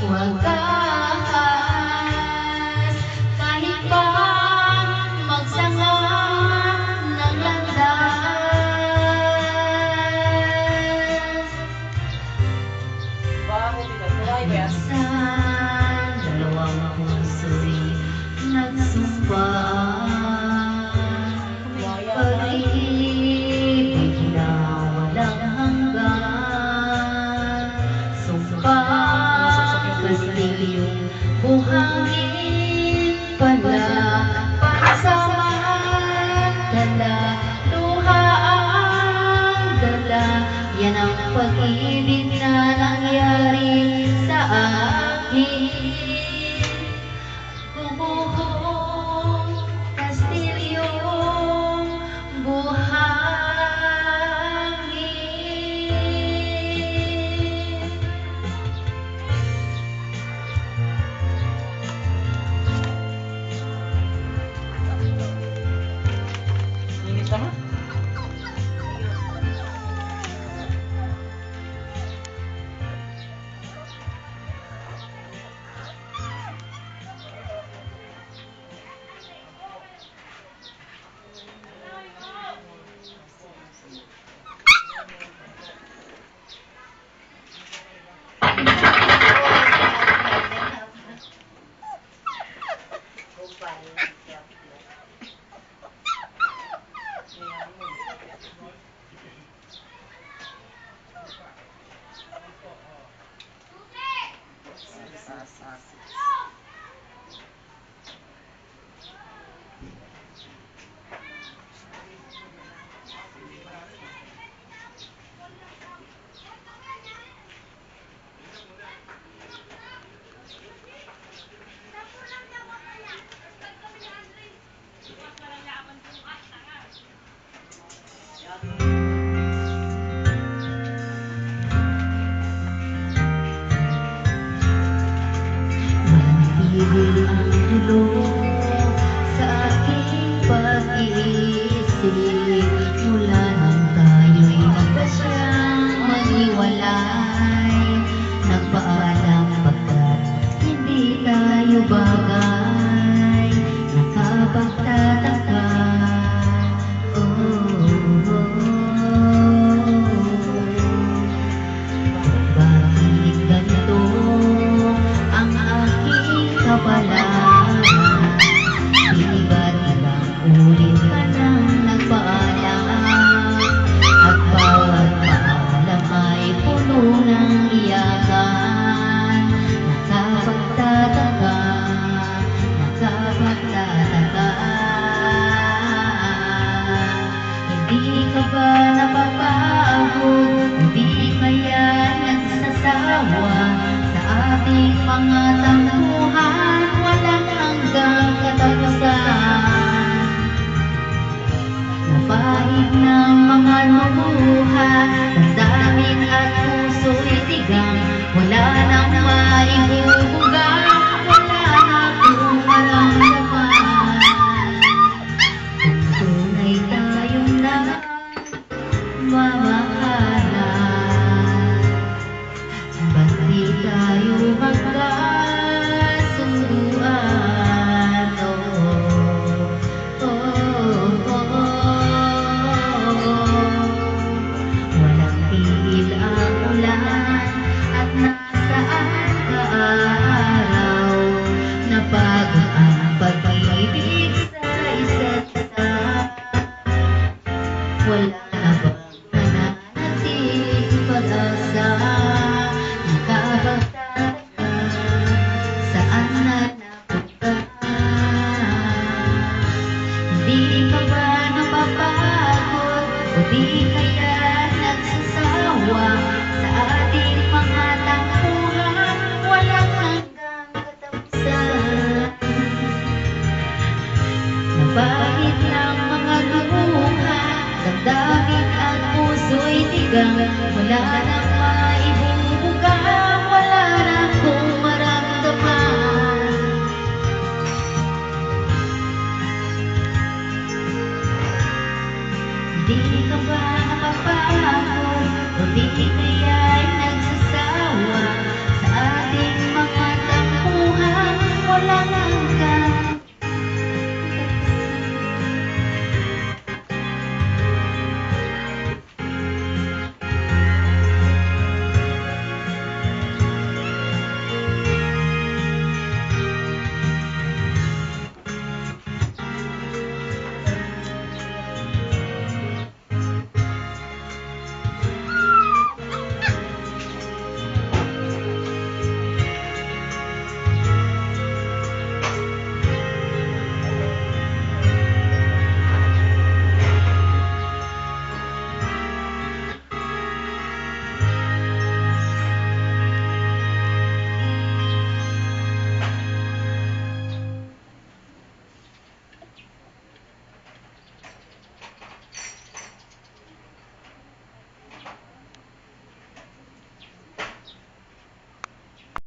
wagas. Kahit pa magsanga ng landas. Minsan, dalawang puso'y nagsumpah. Pag-ibig na walang hanggan. Sumpah, kastilyong buhangin pala. Pagsamantala, luha ang dala. Yan ang pag-ibig na nangyari sa akin. Bumuhong kastilyong buhangin. Init naman. Manatili ang dulo sa aking pag-iisip. Mula nang tayo'y nagpasyang maghiwalay, nagpaalam pagkat hindi tayo bagay. Nakapagtataka, bakit ganito ang aking kapalaran? Iba't ibang ulit ka nang nagpaalam, at bawat paalam ay puno ng iyakan. Nakapagtataka, hindi ka ba napapagod? Hindi kaya nagsasawa sa ating mga tampo?